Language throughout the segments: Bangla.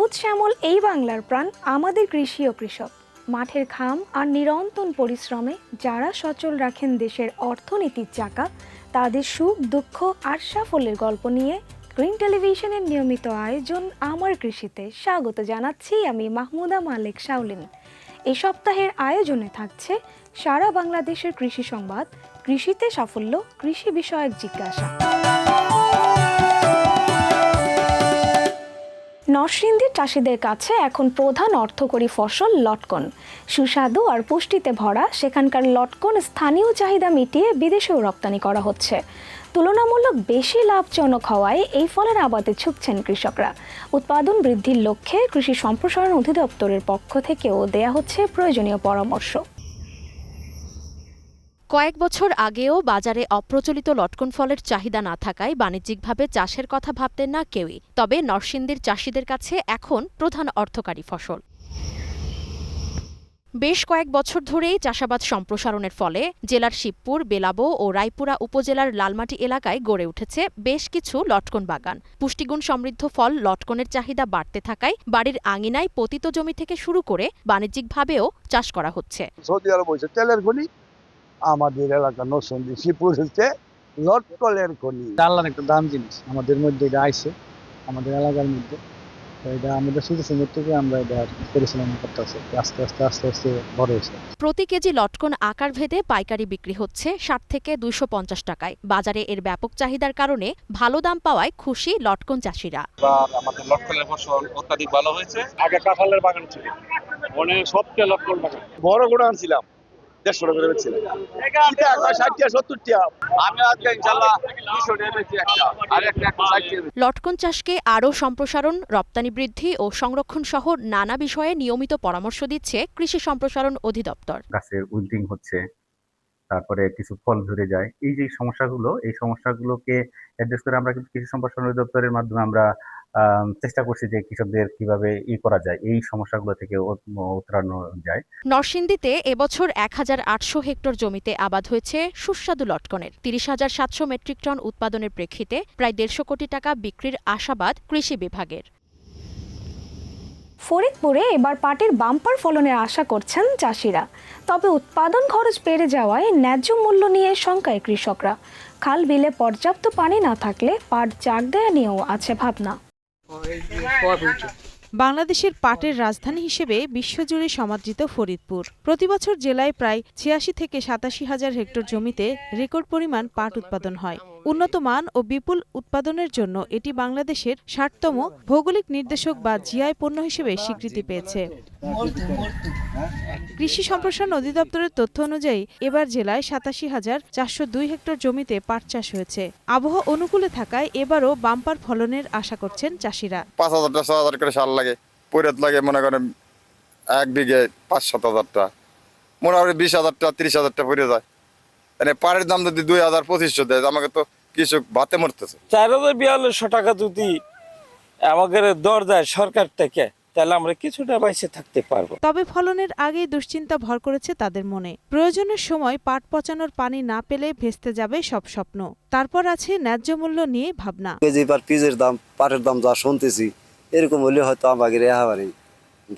সবুজ শ্যামল এই বাংলার প্রাণ আমাদের কৃষি ও কৃষক। মাঠের ঘাম আর নিরন্তর পরিশ্রমে যারা সচল রাখেন দেশের অর্থনীতির চাকা, তাদের সুখ দুঃখ আর সাফল্যের গল্প নিয়ে গ্রিন টেলিভিশনের নিয়মিত আয়োজন আমার কৃষিতে স্বাগত জানাচ্ছি আমি মাহমুদা মালেক শাওলিন। এই সপ্তাহের আয়োজনে থাকছে সারা বাংলাদেশের কৃষি সংবাদ, কৃষিতে সাফল্য, কৃষি বিষয়ক জিজ্ঞাসা। নরসিংদীর চাষিদের কাছে এখন প্রধান অর্থকরী ফসল লটকন। সুস্বাদু আর পুষ্টিতে ভরা সেখানকার লটকন স্থানীয় চাহিদা মিটিয়ে বিদেশেও রপ্তানি করা হচ্ছে। তুলনামূলক বেশি লাভজনক হওয়ায় এই ফলের আবাদে ঝুঁকছেন কৃষকরা। উৎপাদন বৃদ্ধির লক্ষ্যে কৃষি সম্প্রসারণ অধিদপ্তরের পক্ষ থেকেও দেয়া হচ্ছে প্রয়োজনীয় পরামর্শ। কয়েক বছর আগেও বাজারে অপ্রচলিত লটকন ফলের চাহিদা না থাকায় বাণিজ্যিকভাবে চাষের কথা ভাবতেন না কেউই। তবে নরসিংদীর চাষিদের কাছে এখন প্রধান অর্থকারী ফসল। বেশ কয়েক বছর ধরেই চাষাবাদ সম্প্রসারণের ফলে জেলার শিবপুর, বেলাবো ও রায়পুরা উপজেলার লালমাটি এলাকায় গড়ে উঠেছে বেশ কিছু লটকন বাগান। পুষ্টিগুণ সমৃদ্ধ ফল লটকনের চাহিদা বাড়তে থাকায় বাড়ির আঙিনায় পতিত জমি থেকে শুরু করে বাণিজ্যিকভাবেও চাষ করা হচ্ছে। সৌদি আরব হচ্ছে তেলের খনি, আমাদের এলাকা নরসিংদী শিবপুর হচ্ছে লটকনের খনি। ডাল্লার একটা দাম জিনিস আমাদের মধ্যে এটা আইছে, আমাদের এলাকার মধ্যে। এটা আমাদের ছোট সময় থেকে আমরা এটা পরিচালনা করতে আছি, আস্তে আস্তে বড় হয়েছে। প্রতি কেজি লটকন আকার ভেদে পাইকারি বিক্রি হচ্ছে 60 থেকে 250 টাকায়। বাজারে এর ব্যাপক চাহিদার কারণে ভালো দাম পাওয়ায় খুশি লটকন চাষিরা। আমাদের লটকনের ফসল অত্যাধিক ভালো হয়েছে। আগে কাঁঠালের বাগান ছিল, মানে সবচেয়ে লটকন বাগান। বড় গোড়া আনছিলাম 150 টাকা বেচছিলাম, 60-70 টাকা। আমি আজকে ইনশাআল্লাহ 200 টাকা বেচি একটা, আর একটা 60 টাকা। লটকন চাষকে আরও সম্প্রসারণ, রপ্তানি বৃদ্ধি ও সংরক্ষণ সহ নানা বিষয়ে নিয়মিত পরামর্শ দিচ্ছে কৃষি সম্প্রসারণ অধিদপ্তর। গাছের উইল্টিং হচ্ছে, তারপরে কিছু ফল ঝরে যায়, এই যে সমস্যাগুলোকে অ্যাড্রেস করে আমরা কিন্তু কৃষি সম্প্রসারণ অধিদপ্তরের মাধ্যমে আমরা চেষ্টা করছি যে কৃষকদের কিভাবে করা যায়, এই সমস্যাগুলো থেকে উতরানো যায়। নরসিংদীতে এবছর 1800 হেক্টর জমিতে আবাদ হয়েছে সুস্বাদু লটকনের। 30,700 মেট্রিক টন উৎপাদনের প্রেক্ষিতে প্রায় 150 কোটি টাকা বিক্রির আশাবাদ কৃষি বিভাগের। ফরিদপুরে এবার পাটের বাম্পার ফলনের আশা করছেন চাষিরা। তবে উৎপাদন খরচ বেড়ে যাওয়ায় ন্যায্য মূল্য নিয়ে শঙ্কায় কৃষকরা। খাল বিলে পর্যাপ্ত পানি না থাকলে পাট চাক দেয়া নিয়েও আছে ভাবনা। বাংলাদেশের পাটের রাজধানী হিসেবে বিশ্বজুড়ে সমাদৃত ফরিদপুর। প্রতিবছর জেলায় প্রায় 86 থেকে 87 হাজার হেক্টর জমিতে রেকর্ড পরিমাণ পাট উৎপাদন হয়। উন্নত মান ও বিপুল উৎপাদনের জন্য এটি বাংলাদেশের 60তম ভৌগোলিক নির্দেশক বা জিআই পণ্য হিসেবে স্বীকৃতি পেয়েছে। কৃষি সম্প্রসারণ অধিদপ্তরের তথ্য অনুযায়ী এবার জেলায় 87,402 হেক্টর জমিতে পাট চাষ হয়েছে। আবহাওয়া অনুকূলে থাকায় এবারও বাম্পার ফলনের আশা করছেন চাষিরা। 5,000-6,000 করে সার লাগে, পৈরাত লাগে মনে করেন 1 বিঘে 5-7,000 টাকা, মোটামুটি 20,000 টাকা 30,000 টাকা পড়ে যায়। মানে পাড়ের দাম যদি 2,000-2,500 দেয়, আমাকে তো কৃষক ভাতে মরতেছে। 4,4200 টাকা যদি আমাদের দর দেয় সরকার থেকে, তাহলে আমরা কিছুটা বাইসে থাকতে পারবো। তবে ফলনের আগেই দুশ্চিন্তা ভর করেছে তাদের মনে। প্রয়োজনের সময় পাট পচানোর পানি না পেলে ভেস্তে যাবে সব স্বপ্ন। তারপর আছে ন্যায্য মূল্য নিয়ে ভাবনা। কেজি পার পিসের দাম, পাটের দাম যা শুনতেছি, এরকম হলে হয়তো আমাকে রেহাবারি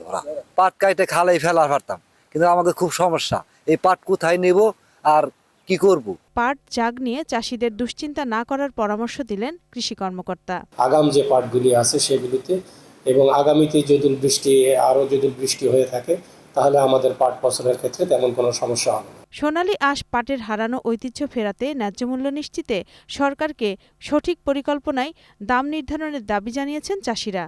ধরা। পাট কাইটে খালাই ফেলা পারতাম, কিন্তু আমাকে খুব সমস্যা, এই পাট কোথায় নেব আর কি করব। পাট চাগ নিয়ে চাষিদের দুশ্চিন্তা না করার পরামর্শ দিলেন কৃষি কর্মকর্তা। আগাম যে পাটগুলি আছে সেগুলিতে, এবং আগামীতে যদি বৃষ্টি হয়ে থাকে, তাহলে আমাদের পাট ফসলের ক্ষেত্রে তেমন কোনো সমস্যা হবে না। সোনালী আঁশ পাটের হারানো ঐতিহ্য ফেরাতে ন্যায্য মূল্য নিশ্চিতে সরকারকে সঠিক পরিকল্পনায় দাম নির্ধারণের দাবি জানিয়েছেন চাষিরা।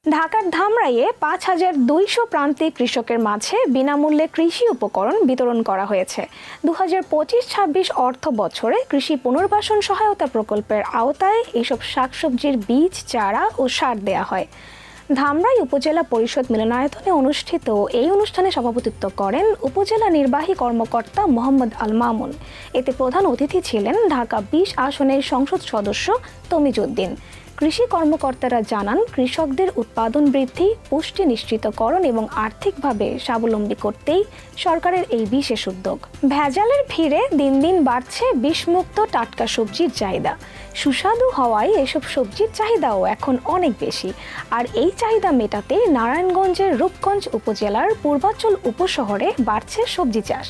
ঢাকার ধামরাইয়ে 5,200 প্রান্তিক কৃষকের মাঝে বিনামূল্যে কৃষি উপকরণ বিতরণ করা হয়েছে। 2025-26 অর্থ বছরে কৃষি পুনর্বাসন সহায়তা প্রকল্পের আওতায় এসব শাকসবজির বীজ, চারা ও সার দেয়া হয়। ধামরাই উপজেলা পরিষদ মিলনায়তনে অনুষ্ঠিত এই অনুষ্ঠানে সভাপতিত্ব করেন উপজেলা নির্বাহী কর্মকর্তা মোহাম্মদ আল মামুন। এতে প্রধান অতিথি ছিলেন ঢাকা 20 আসনের সংসদ সদস্য তমিজউদ্দিন। কৃষি কর্মকর্তারা জানান, কৃষকদের উৎপাদন বৃদ্ধি, পুষ্টি নিশ্চিতকরণ এবং আর্থিকভাবে স্বাবলম্বী করতেই সরকারের এই বিশেষ উদ্যোগ। ভেজালের ভিড়ে দিন দিন বাড়ছে বিষমুক্ত টাটকা সবজির চাহিদা। সুস্বাদু হওয়ায় এসব সবজির চাহিদাও এখন অনেক বেশি। আর এই চাহিদা মেটাতে নারায়ণগঞ্জের রূপগঞ্জ উপজেলার পূর্বাচল উপশহরে বাড়ছে সবজি চাষ।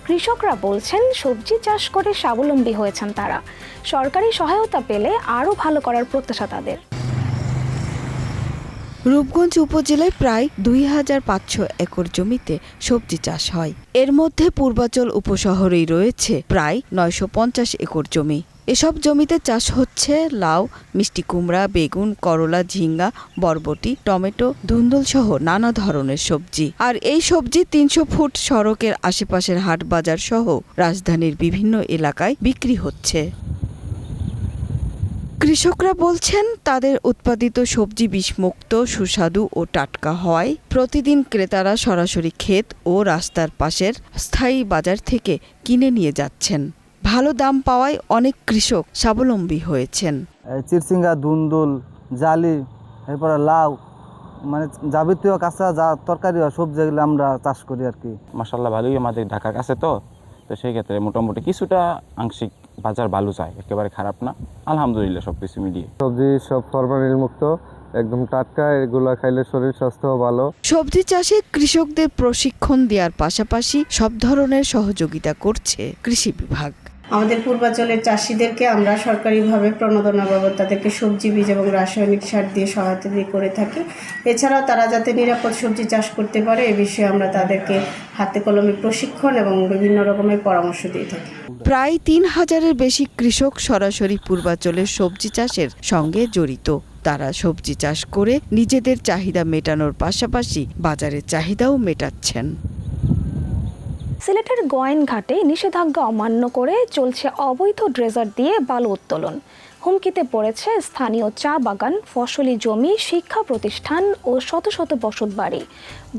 কৃষকরা বলছেন, সবজি চাষ করে স্বাবলম্বী হয়েছেন তারা। সরকারি সহায়তা পেলে আরও ভালো করার প্রত্যাশা তাদের। রূপগঞ্জ উপজেলায় প্রায় 2500 একর জমিতে সবজি চাষ হয়। এর মধ্যে পূর্বাচল উপশহরেই রয়েছে প্রায় 950 একর জমি। এসব জমিতে চাষ হচ্ছে লাউ, মিষ্টি কুমড়া, বেগুন, করলা, ঝিঙ্গা, বরবটি, টমেটো, ধুন্দুল সহ নানা ধরনের সবজি। আর এই সবজি 300 ফুট সড়কের আশেপাশের হাট বাজার সহ রাজধানীর বিভিন্ন এলাকায় বিক্রি হচ্ছে। কৃষকরা বলছেন, তাদের উৎপাদিত সবজি বিষমুক্ত, সুস্বাদু ও টাটকা হওয়ায় প্রতিদিন ক্রেতারা সরাসরি ক্ষেত ও রাস্তার পাশের স্থায়ী বাজার থেকে কিনে নিয়ে যাচ্ছেন। ভালো দাম পাওয়ায় অনেক কৃষক স্বাবলম্বী হয়েছেন। চিরচিঙ্গা, ধুন্দুল, জালি, এরপরে লাউ, মানে যাবতীয় কাঁচা যা তরকারি সবজি এগুলো আমরা চাষ করি আর কি। মাশাআল্লাহ ভালোই, আমাদের ঢাকার কাছে তো সেই ক্ষেত্রে মোটামুটি কিছুটা আংশিক বাজার ভালো যায়, একেবারে খারাপ না, আলহামদুলিল্লাহ সবকিছু মিলিয়ে। সবজি সব ফরমালিন মুক্ত, একদম টাটকা, এগুলো খাইলে শরীর স্বাস্থ্য ভালো। সবজি চাষে কৃষকদের প্রশিক্ষণ দেওয়ার পাশাপাশি সব ধরনের সহযোগিতা করছে কৃষি বিভাগ। আমাদের পূর্বাচলের চাষিদেরকে আমরা সরকারিভাবে প্রণোদনা বাবদ তাদেরকে সবজি বীজ এবং রাসায়নিক সার দিয়ে সহায়তা দিয়ে করে থাকি। এছাড়াও তারা যাতে নিরাপদ সবজি চাষ করতে পারে এ বিষয়ে আমরা তাদেরকে হাতে কলমে প্রশিক্ষণ এবং বিভিন্ন রকমের পরামর্শ দিয়ে থাকি। প্রায় 3000-এর বেশি কৃষক সরাসরি পূর্বাচলের সবজি চাষের সঙ্গে জড়িত। তারা সবজি চাষ করে নিজেদের চাহিদা মেটানোর পাশাপাশি বাজারের চাহিদাও মেটাচ্ছেন। সিলেটের গোয়াইনঘাটে নিষেধাজ্ঞা অমান্য করে চলছে অবৈধ ড্রেজার দিয়ে বালু উত্তোলন। হুমকিতে পড়েছে স্থানীয় চা বাগান, ফসলি জমি, শিক্ষা প্রতিষ্ঠান ও শত শত বসতবাড়ি।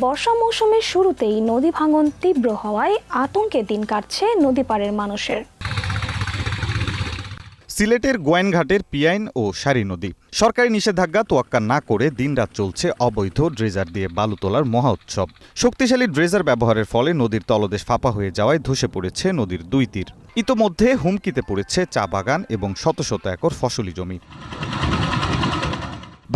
বর্ষা মৌসুমের শুরুতেই নদী ভাঙন তীব্র হওয়ায় আতঙ্কে দিন কাটছে নদী পাড়ের মানুষের। সিলেটের গোয়াইনঘাটের পিয়াইন ও সারি নদী। সরকারি নিষেধাজ্ঞা তোয়াক্কা না করে দিনরাত চলছে অবৈধ ড্রেজার দিয়ে বালু তোলার মহা উৎসব। শক্তিশালী ড্রেজার ব্যবহারের ফলে নদীর তলদেশ ফাঁপা হয়ে যাওয়ায় ধসে পড়েছে নদীর দুই তীর। ইতোমধ্যে হুমকিতে পড়েছে চা বাগান এবং শত শত একর ফসলি জমি।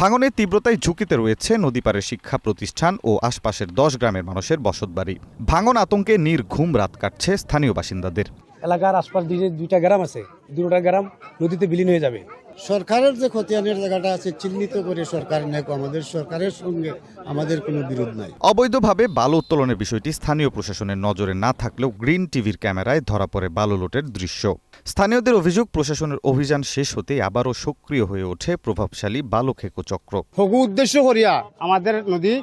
ভাঙনের তীব্রতায় ঝুঁকিতে রয়েছে নদীপাড়ের শিক্ষা প্রতিষ্ঠান ও আশপাশের 10 গ্রামের মানুষের বসতবাড়ি। ভাঙন আতঙ্কে নির্ঘুম রাত কাটছে স্থানীয় বাসিন্দাদের। এলাকার আশপাশ দিয়ে 2টা গ্রাম আছে, 2টা গ্রাম নদীতে বিলীন হয়ে যাবে। সরকারের যে খতিয়ানের জায়গাটা আছে চিহ্নিত করে সরকার নেক, আমাদের সরকারের সঙ্গে আমাদের কোনো বিরোধ নাই। অবৈধভাবে বালু উত্তোলনের বিষয়টি স্থানীয় প্রশাসনের নজরে না থাকলেও গ্রিন টিভির ক্যামেরায় ধরা পড়ে বালু লুটের দৃশ্য। স্থানীয়দের অভিযোগ, প্রশাসনের অভিযান শেষ হতেই আবারও সক্রিয় হয়ে ওঠে প্রভাবশালী বালু খেকো চক্র। ফগু উদ্দেশ্য করিয়া আমাদের নদী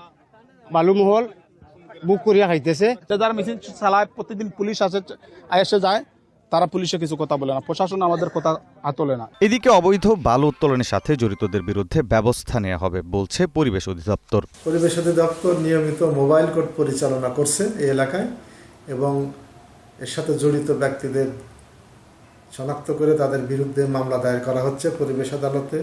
বালুমহল বুক করিয়া খাইতেছে। যারা মিছিল চালায় প্রতিদিন পুলিশ এসে যায়, তারা পুলিশে কিছু কথা বলে না, প্রশাসন আমাদের কথা তোলে না। এদিকে অবৈধ বালু উত্তোলনের সাথে জড়িতদের বিরুদ্ধে ব্যবস্থা নেওয়া হবে বলছে পরিবেশ অধিদপ্তর। পরিবেশ অধিদপ্তর নিয়মিত মোবাইল কোর্ট পরিচালনা করছে এই এলাকায় এবং এর সাথে জড়িত ব্যক্তিদের শনাক্ত করে তাদের বিরুদ্ধে মামলা দায়ের করা হচ্ছে পরিবেশ আদালতে।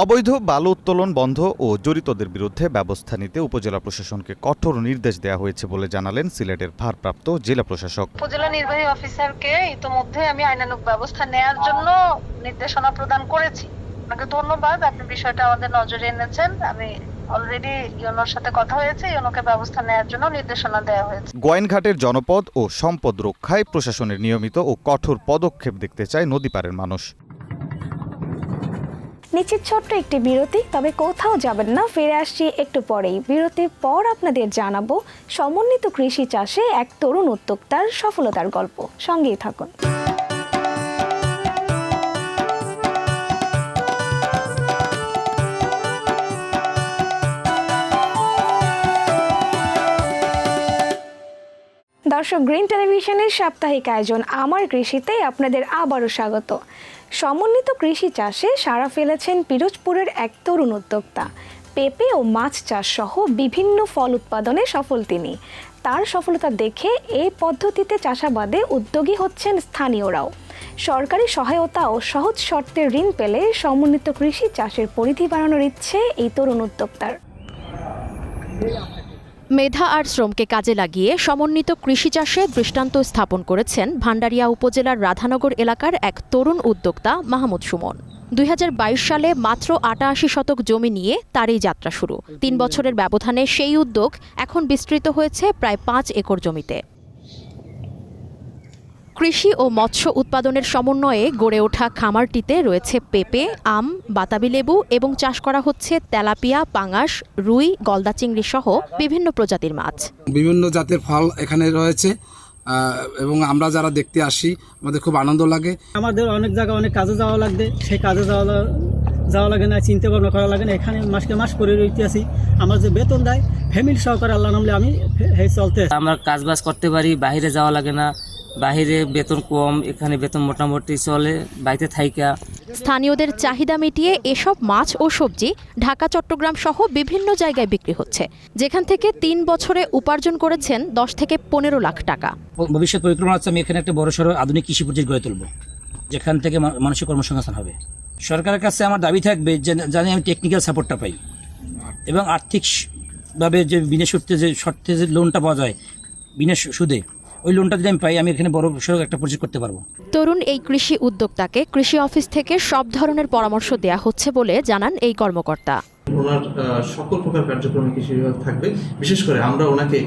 অবৈধ বালু উত্তোলন বন্ধ ও জড়িতদের বিরুদ্ধে ব্যবস্থা নিতে উপজেলা প্রশাসনকে কঠোর নির্দেশ দেওয়া হয়েছে বলে জানালেন সিলেটের ভারপ্রাপ্ত জেলা প্রশাসক। উপজেলা নির্বাহী অফিসারকে ইতোমধ্যে আমি আইনানুগ ব্যবস্থা নেওয়ার জন্য নির্দেশনা প্রদান করেছি। আপনাকে ধন্যবাদ, আপনি বিষয়টা আমাদের নজরে এনেছেন। আমি অলরেডি ইউনোর সাথে কথা হয়েছে, ইউনোকে ব্যবস্থা নেওয়ার জন্য নির্দেশনা দেওয়া হয়েছে। গোয়াইনঘাটের জনপদ ও সম্পদ রক্ষায় প্রশাসনের নিয়মিত ও কঠোর পদক্ষেপ দেখতে চায় নদীপাড়ের মানুষ। নিচের ছোট্ট একটি বিরতি, তবে কোথাও যাবেন না, ফিরে আসছি একটু পরেই। বিরতির পর আপনাদের জানাবো সমন্বিত কৃষি চাষে এক তরুণ উদ্যোক্তার সফলতার গল্প। সঙ্গেই থাকুন। দর্শক, গ্রিন টেলিভিশনের সাপ্তাহিক আয়োজন আমার কৃষিতে আপনাদের আবারও স্বাগত। সমন্বিত কৃষি চাষে সাড়া ফেলেছেন পিরোজপুরের এক তরুণ উদ্যোক্তা। পেঁপে ও মাছ চাষ সহ বিভিন্ন ফল উৎপাদনে সফল তিনি। তার সফলতা দেখে এই পদ্ধতিতে চাষাবাদে উদ্যোগী হচ্ছেন স্থানীয়রাও। সরকারি সহায়তা ও সহজ শর্তে ঋণ পেলে সমন্বিত কৃষি চাষের পরিধি বাড়ানোর ইচ্ছে এই তরুণ উদ্যোক্তার। মেধা আর শ্রমকে কাজে লাগিয়ে সমন্বিত কৃষি চাষে দৃষ্টান্ত স্থাপন করেছেন ভান্ডারিয়া উপজেলার রাধানগর এলাকার এক তরুণ উদ্যোক্তা মাহমুদ সুমন। 2022 সালে মাত্র 88 শতক জমি নিয়ে তার এই যাত্রা শুরু। 3 বছরের ব্যবধানে সেই উদ্যোগ এখন বিস্তৃত হয়েছে প্রায় 5 একর জমিতে। কৃষি ও মৎস্য উৎপাদনের সমন্বয়ে গড়ে ওঠা খামারটিতে রয়েছে পেঁপে, আম, বাতাবি লেবু এবং চাষ করা হচ্ছে তেলাপিয়া, পাঙাশ, রুই, গলদা চিংড়ি সহ বিভিন্ন প্রজাতির মাছ। বিভিন্ন জাতের ফল এখানে রয়েছে এবং আমরা যারা দেখতে আসি আমাদের খুব আনন্দ লাগে। আমাদের অনেক জায়গায় অনেক কাজে যাওয়া লাগবে, সেই কাজে যাওয়া লাগে না, চিন্তা ভাবনা করা লাগে না। এখানে মাসকে মাস করে রইতে আসি, আমার যে বেতন দেয় ফ্যামিলি সহকারে আল্লাহ নামলে আমি চলতে। আমরা কাজ বাজ করতে পারি, বাইরে যাওয়া লাগে না, বাইরে বেতন কম, এখানে বেতন মোটামুটি চলে, বাড়িতে থাইকা। স্থানীয়দের চাহিদা মিটিয়ে এসব মাছ ও সবজি ঢাকা, চট্টগ্রাম সহ বিভিন্ন জায়গায় বিক্রি হচ্ছে, যেখান থেকে 3 বছরে উপার্জন করেছেন 10 থেকে 15 লাখ টাকা। ভবিষ্যৎ পরিকল্পনা আছে আমি এখানে একটা বড়সড় আধুনিক কৃষি প্রজেক্ট গড়ে তুলব, যেখান থেকে মানুষের কর্মসংস্থান হবে। সরকারের কাছে আমার দাবি থাকবে যে জানি আমি টেকনিক্যাল সাপোর্টটা পাই এবং আর্থিকভাবে যে বিনা শর্তে যে লোনটা পাওয়া যায় বিনা সুদে, ওই লোনটা যদি আমি পাই আমি এখানে বড় সড়ক একটা প্রজেক্ট করতে পারবো। তরুণ এই কৃষি উদ্যোক্তাকে কৃষি অফিস থেকে সব ধরনের পরামর্শ দেয়া হচ্ছে বলে জানান এই কর্মকর্তা। ওনার সকল প্রকার কার্যক্রমে কৃষি বিভাগ থাকবে। বিশেষ করে আমরা ওনাকে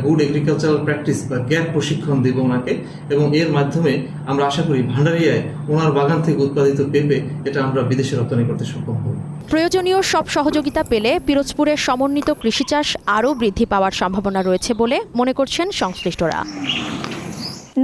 গুড এগ্রিকালচারাল প্র্যাকটিস বা গ্যাপ প্রশিক্ষণ দেব ওনাকে, এবং এর মাধ্যমে আমরা আশা করি ভান্ডারিয়ায় ওনার বাগান থেকে উৎপাদিত পেঁপে এটা আমরা বিদেশে রপ্তানি করতে সক্ষম হব। প্রয়োজনীয় সব সহযোগিতা পেলে পিরোজপুরের সমন্বিত কৃষি চাষ আরও বৃদ্ধি পাওয়ার সম্ভাবনা রয়েছে বলে মনে করছেন সংশ্লিষ্টরা।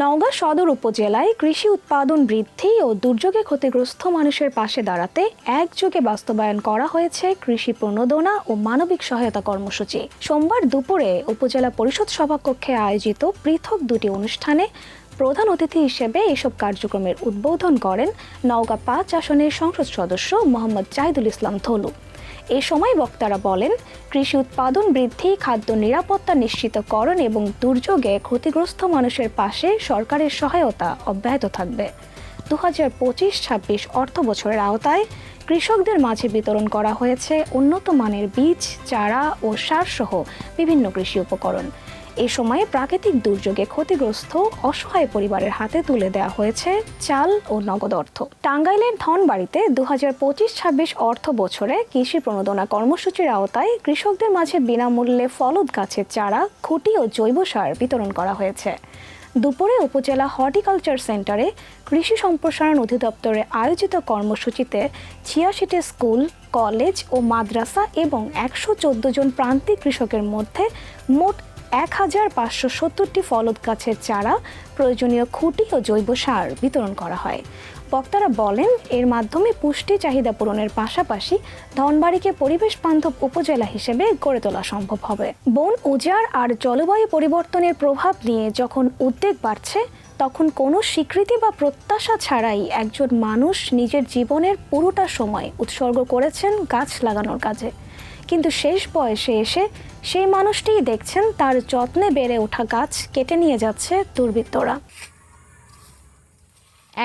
নওগাঁ সদর উপজেলায় কৃষি উৎপাদন বৃদ্ধি ও দুর্যোগে ক্ষতিগ্রস্ত মানুষের পাশে দাঁড়াতে একযোগে বাস্তবায়ন করা হয়েছে কৃষি প্রণোদনা ও মানবিক সহায়তা কর্মসূচি। সোমবার দুপুরে উপজেলা পরিষদ সভাকক্ষে আয়োজিত পৃথক 2টি অনুষ্ঠানে প্রধান অতিথি হিসেবে এসব কার্যক্রমের উদ্বোধন করেন নওগাঁ 5 আসনের সংসদ সদস্য মোহাম্মদ জাহিদুল ইসলাম ধলু। এ সময় বক্তারা বলেন, কৃষি উৎপাদন বৃদ্ধি, খাদ্য নিরাপত্তা নিশ্চিতকরণ এবং দুর্যোগে ক্ষতিগ্রস্ত মানুষের পাশে সরকারের সহায়তা অব্যাহত থাকবে। 2025-26 অর্থ বছরের আওতায় কৃষকদের মাঝে বিতরণ করা হয়েছে উন্নত মানের বীজ, চারা ও সার সহ বিভিন্ন কৃষি উপকরণ। এ সময়ে প্রাকৃতিক দুর্যোগে ক্ষতিগ্রস্ত অসহায় পরিবারের হাতে তুলে দেওয়া হয়েছে চাল ও নগদ অর্থ। টাঙ্গাইলের ধনবাড়িতে 2025-26 অর্থ বছরে কৃষি প্রণোদনা কর্মসূচির আওতায় কৃষকদের মাঝে বিনামূল্যে ফলদ গাছের চারা, খুঁটি ও জৈব সার বিতরণ করা হয়েছে। দুপুরে উপজেলা হর্টিকালচার সেন্টারে কৃষি সম্প্রসারণ অধিদপ্তরে আয়োজিত কর্মসূচিতে 86টি স্কুল, কলেজ ও মাদ্রাসা এবং 114 জন প্রান্তিক কৃষকের মধ্যে মোট 1570টি ফলদ গাছের চারা, প্রয়োজনীয় খুঁটি ও জৈব সার বিতরণ করা হয়। বক্তারা বলেন, এর মাধ্যমে পুষ্টি চাহিদা পূরণের পাশাপাশি ধনবাড়িকে পরিবেশ বান্ধব উপজেলা হিসেবে গড়ে তোলা সম্ভব হবে। বন উজাড় আর জলবায়ু পরিবর্তনের প্রভাব নিয়ে যখন উদ্বেগ বাড়ছে, তখন কোনো স্বীকৃতি বা প্রত্যাশা ছাড়াই একজন মানুষ নিজের জীবনের পুরোটা সময় উৎসর্গ করেছেন গাছ লাগানোর কাজে। কিন্তু শেষ বয়সে এসে সেই মানুষটিই দেখছেন তার যত্নে বেড়ে ওঠা গাছ কেটে নিয়ে যাচ্ছে দুর্বৃত্তরা।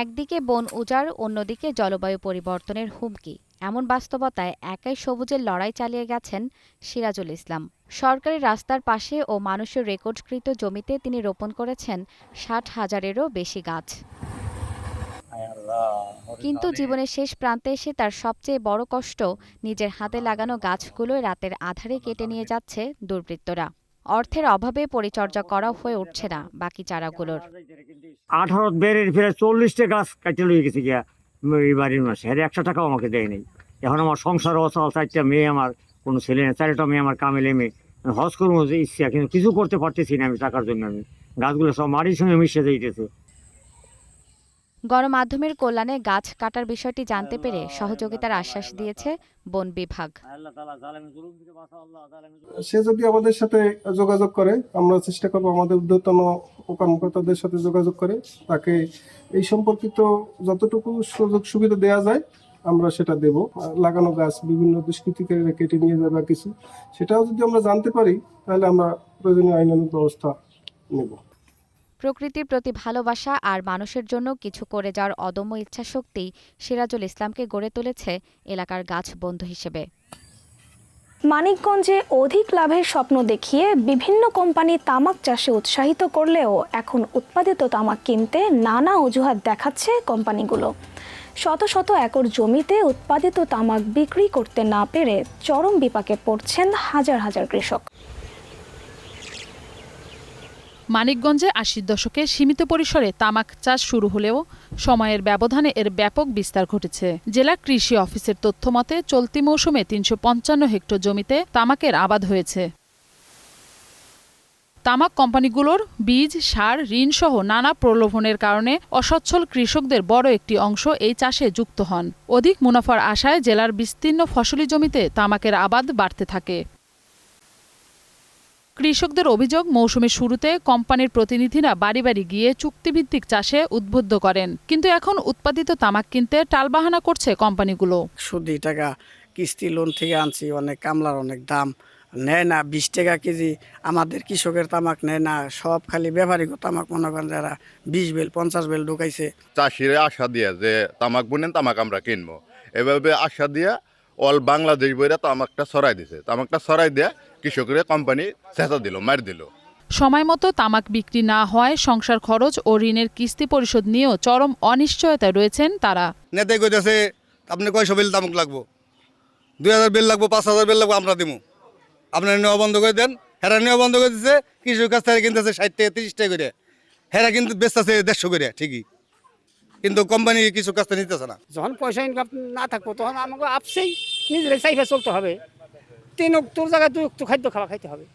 একদিকে বন উজাড়, অন্যদিকে জলবায়ু পরিবর্তনের হুমকি, এমন বাস্তবতায় একাই সবুজের লড়াই চালিয়ে গেছেন সিরাজুল ইসলাম। সরকারি রাস্তার পাশে ও মানুষের রেকর্ডকৃত জমিতে তিনি রোপণ করেছেন 60,000-এরও বেশি গাছ। কিন্তু জীবনের শেষ প্রান্তে এসে তার সবচেয়ে বড় কষ্ট, নিজের হাতে লাগানো গাছগুলো রাতের আঁধারে কেটে নিয়ে যাচ্ছে দুর্বৃত্তরা। অর্থের অভাবে পরিচর্যা করা হয়ে উঠছে না বাকি চারাগুলোর। 18 বেড়ের ফেরে 40টা গাছ কাটতে লয়ে গেছে গিয়া এই বাড়ির মাসে, আর 100 টাকাও আমাকে দেয় নাই। এখন আমার সংসার অচল, 4টা মেয়ে, আমার কোনো ছেলে নেই, 4টা মেয়ে আমার কামেলে মেয়ে। হজ করবো ইচ্ছা, কিন্তু কিছু করতে পারতেছি না আমি টাকার জন্য। আমি গাছগুলো সব মাটির সঙ্গে মিশে যাইতেছে। গণমাধ্যমের কল্যাণে গাছ কাটার বিষয়টি জানতে পেরে সহযোগিতার আশ্বাস দিয়েছে বন বিভাগ। সে যদি আমাদের সাথে যোগাযোগ করে, আমরা চেষ্টা করবো আমাদের ঊর্ধ্বতন কর্মকর্তাদের সাথে যোগাযোগ করে তাকে এই সম্পর্কিত যতটুকু সুযোগ সুবিধা দেওয়া যায় আমরা সেটা দেব। লাগানো গাছ বিভিন্ন দুষ্কৃতিকারীরা কেটে নিয়ে যাবে কিছু, সেটাও যদি আমরা জানতে পারি তাহলে আমরা প্রয়োজনীয় আইনানুগ ব্যবস্থা নেব। প্রকৃতির প্রতি ভালোবাসা আর মানুষের জন্য কিছু করে যাওয়ার অদম্য ইচ্ছাশক্তি সিরাজুল ইসলামকে গড়ে তুলেছে এলাকার গাছ বন্ধু হিসেবে। মানিকগঞ্জে অধিক লাভের স্বপ্ন দেখিয়ে বিভিন্ন কোম্পানি তামাক চাষে উৎসাহিত করলেও এখন উৎপাদিত তামাক কিনতে নানা অজুহাত দেখাচ্ছে কোম্পানিগুলো। শত শত একর জমিতে উৎপাদিত তামাক বিক্রি করতে না পেরে চরম বিপাকে পড়ছেন হাজার হাজার কৃষক। মানিকগঞ্জে ৮০ দশকে সীমিত পরিসরে তামাক চাষ শুরু হলেও সময়ের ব্যবধানে এর ব্যাপক বিস্তার ঘটেছে। জেলা কৃষি অফিসের তথ্যমতে চলতি মৌসুমে ৩৫৫ হেক্টর জমিতে তামাকের আবাদ হয়েছে। তামাক কোম্পানিগুলোর বীজ, সার, ঋণসহ নানা প্রলোভনের কারণে অসচ্ছল কৃষকদের বড় একটি অংশ এই চাষে যুক্ত হন। অধিক মুনাফার আশায় জেলার বিস্তীর্ণ ফসলি জমিতে তামাকের আবাদ বাড়তে থাকে। কৃষকদের অভিযোগ, মৌসুমের শুরুতে কোম্পানির প্রতিনিধিরা বাড়ি বাড়ি গিয়ে চুক্তিভিত্তিক চাষে উদ্বুদ্ধ করেন, কিন্তু এখন উৎপাদিত তামাক কিনতে টালবাহানা করছে কোম্পানিগুলো। সুদি টাকা কিস্তি লোন থেকে আনছি, অনেক কামলার অনেক দাম নেয় না, 20 টাকা কেজি আমাদের কৃষকের তামাক নেয় না, সব খালি ব্যবহারিক তামাক মনে করেন যারা 20 বেল 50 বেল ঢুকাইছে। চাষিরা আশা দিয়ে যে তামাক বুনেন তামাক আমরা কিনবো, এভাবে আশা দিয়ে অল বাংলাদেশ বইরা তামাকটা ছড়াই দিছে। তামাকটা ছড়াই দিয়ে কৃষকের কোম্পানি চেঁচা দিল, মার দিল। সময় মতো তামাক বিক্রি না হয় সংসার খরচ ও ঋণের কিস্তি পরিশোধ নিয়েও চরম অনিশ্চয়তায় রয়েছেন তারা। নেতাই কইতেছে আপনি কয়শো বেল তামাক লাগবো, 2000 বেল লাগবো, 5000 বেল লাগবো, আমরা দিমু, আপনারা নেওয়া বন্ধ করে দেন। হেরা নেওয়া বন্ধ করে দিচ্ছে, কৃষকের কাছ থেকে কিনতেছে 60 টাকা 30 টাকা করে, হেরা কিন্তু বেচতেছে 150 করে ঠিকই, কিন্তু কোম্পানি কিছু কাছ থেকে নিতেছে না। যখন পয়সা ইনকাম না থাকবো তখন আমাকে আপসেই নিজেরাই চাইফে চলতে হবে। 3 অক্টোর জায়গায় 2 অক্টো খাদ্য খাওয়া খাইতে হবে।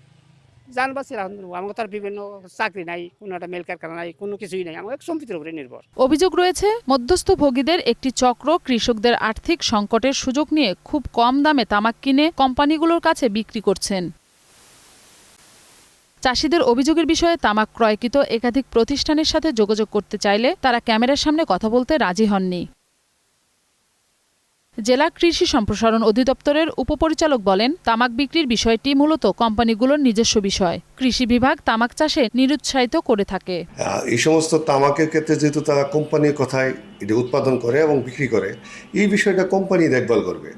জানবাসী আমাকে তার বিভিন্ন চাকরি নাই, কোনো একটা মেল কারখানা নাই, কোনো কিছুই নাই, আমাকে সম্পত্তির উপরে নির্ভর। অভিযোগ রয়েছে মধ্যস্থভোগীদের একটি চক্র কৃষকদের আর্থিক সংকটের সুযোগ নিয়ে খুব কম দামে তামাক কিনে কোম্পানিগুলোর কাছে বিক্রি করছেন। চাষিদের অভিযোগের বিষয়ে তামাক ক্রয়কৃত একাধিক প্রতিষ্ঠানের সাথে যোগাযোগ করতে চাইলে তারা ক্যামেরার সামনে কথা বলতে রাজি হননি। জেলা কৃষি সম্প্রসারণ অধিদপ্তরের উপপরিচালক বলেন, তামাক বিক্রির বিষয়টি মূলত কোম্পানিগুলোর নিজস্ব বিষয়। কৃষি বিভাগ তামাক চাষে নিরুৎসাহিত করে থাকে। এই সমস্ত তামাকের ক্ষেত্রে যেহেতু তারা কোম্পানির কথায় এটা উৎপাদন করে এবং বিক্রি করে, এই বিষয়টা কোম্পানি দেখভাল করবে।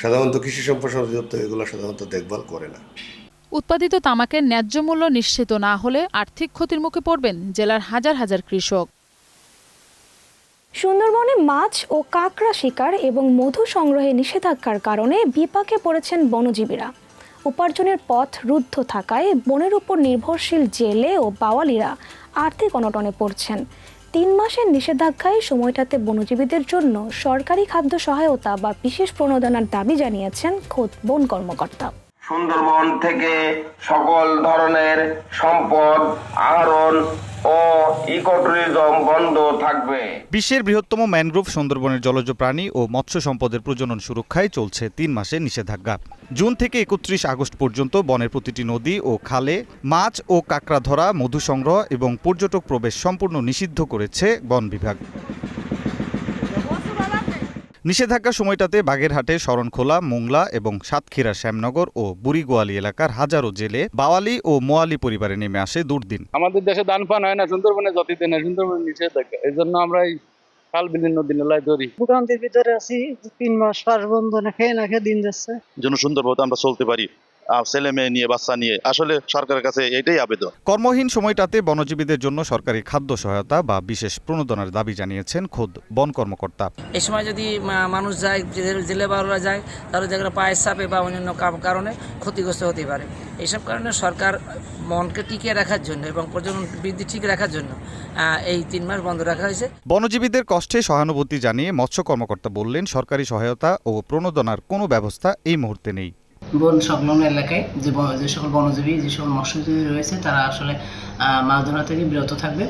সাধারণত কৃষি সম্প্রসারণ অধিদপ্তর এগুলো সাধারণত দেখভাল করে না। উৎপাদিত তামাকের ন্যায্য মূল্য নিশ্চিত না হলে আর্থিক ক্ষতির মুখে পড়বেন জেলার হাজার হাজার কৃষক। সুন্দরবনে মাছ ও কাঁকড়া শিকার এবং মধু সংগ্রহে নিষেধাজ্ঞার কারণে বিপাকে পড়েছেন বনজীবীরা। উপার্জনের পথ রুদ্ধ থাকায় বনের উপর নির্ভরশীল জেলে ও বাওয়ালিরা আর্থিক অনটনে পড়ছেন। 3 মাসের নিষেধাজ্ঞায় সময়টাতে বনজীবীদের জন্য সরকারি খাদ্য সহায়তা বা বিশেষ প্রণোদনার দাবি জানিয়েছেন খোদ বন কর্মকর্তা। সুন্দরবন থেকে সকল ধরনের সম্পদ আহরণ ও ইকোট্যুরিজম বন্ধ থাকবে। বিশ্বের বৃহত্তম ম্যানগ্রোভ সুন্দরবনের জলজ প্রাণী ও মৎস্য সম্পদের প্রজনন সুরক্ষায় চলছে 3 মাসের নিষেধাজ্ঞা। জুন থেকে 31 আগস্ট পর্যন্ত বনের প্রতিটি নদী ও খালে মাছ ও কাঁকড়া ধরা, মধু সংগ্রহ এবং পর্যটক প্রবেশ সম্পূর্ণ নিষিদ্ধ করেছে বন বিভাগ। নিষেধাজ্ঞার সময়টাতে বাগেরহাটে, শরণখোলা, মোংলা এবং সাতক্ষীরার শ্যামনগর ও বুড়িগোয়ালি এলাকার হাজারো জেলে বাওয়ালি ও মোয়ালি পরিবারে নেমে আসে দুর্দিন। আমাদের দেশে দান পান হয় না, সুন্দরবনে যতই না সুন্দরবনে নিষেধাজ্ঞা, এই জন্য আমরা এই খাল বিলীন নদী নালায় ধরি। ভোগান্তির ভিতরে আছি, 3 মাস পার বন্ধ না খেয়ে না খেয়ে দিন যাচ্ছে। যেন সুন্দরভাবে আমরা চলতে পারি, ছেলে মেয়ে নিয়ে, বাচ্চা নিয়ে, আসলে সরকারের কাছে এটাই আবেদন। কর্মহীন সময়টাতে বনজীবীদের জন্য সরকারি খাদ্য সহায়তা বা বিশেষ প্রণোদনার দাবি জানিয়েছেন খোদ বন কর্মকর্তা। এই সময় যদি মানুষ যায়, জেলে বারোরা যায়, তাহলে যেগুলো পায়ের চাপে বা অন্যান্য কারণে ক্ষতিগ্রস্ত হতে পারে। এইসব কারণে সরকার বনকে টিকিয়ে রাখার জন্য এবং প্রজনন বৃদ্ধি ঠিক রাখার জন্য এই 3 মাস বন্ধ রাখা হয়েছে। বনজীবীদের কষ্টে সহানুভূতি জানিয়ে মৎস্য কর্মকর্তা বললেন, সরকারি সহায়তা ও প্রণোদনার কোনো ব্যবস্থা এই মুহূর্তে নেই। বন সংলগ্ন এলাকায় যে সকল বনজীবী, যে সকল মৎস্যজীবী রয়েছে, তারা আসলে মাছ ধরা থেকে বিরত থাকবে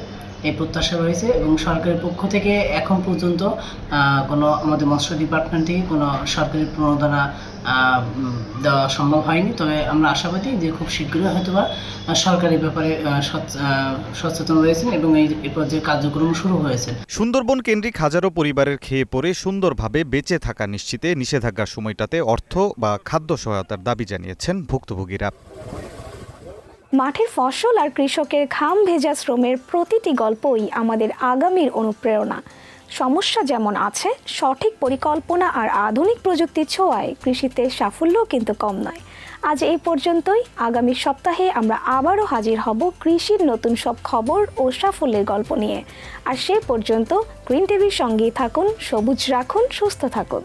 এই প্রত্যাশা রয়েছে এবং সরকারের পক্ষ থেকে এখন পর্যন্ত কোনো আমাদের মৎস্য ডিপার্টমেন্ট থেকে কোনো সরকারি প্রণোদনা দেওয়া সম্ভব হয়নি। তবে আমরা আশাবাদী যে খুব শীঘ্রই হয়তোবা সরকারি ব্যাপারে সচেতন রয়েছেন এবং এই পর্যায়ে কার্যক্রম শুরু হয়েছে। সুন্দরবন কেন্দ্রিক হাজারো পরিবারের খেয়ে পড়ে সুন্দরভাবে বেঁচে থাকা নিশ্চিতে নিষেধাজ্ঞার সময়টাতে অর্থ বা খাদ্য সহায়তার দাবি জানিয়েছেন ভুক্তভোগীরা। মাঠের ফসল আর কৃষকের ঘাম ভেজা শ্রমের প্রতিটি গল্পই আমাদের আগামীর অনুপ্রেরণা। সমস্যা যেমন আছে, সঠিক পরিকল্পনা আর আধুনিক প্রযুক্তির ছোঁয়ায় কৃষিতে সাফল্য কিন্তু কম নয়। আজ এই পর্যন্তই। আগামী সপ্তাহে আমরা আবারও হাজির হব কৃষির নতুন সব খবর ও সাফল্যের গল্প নিয়ে। আর সে পর্যন্ত গ্রিন টিভির সঙ্গেই থাকুন, সবুজ রাখুন, সুস্থ থাকুন।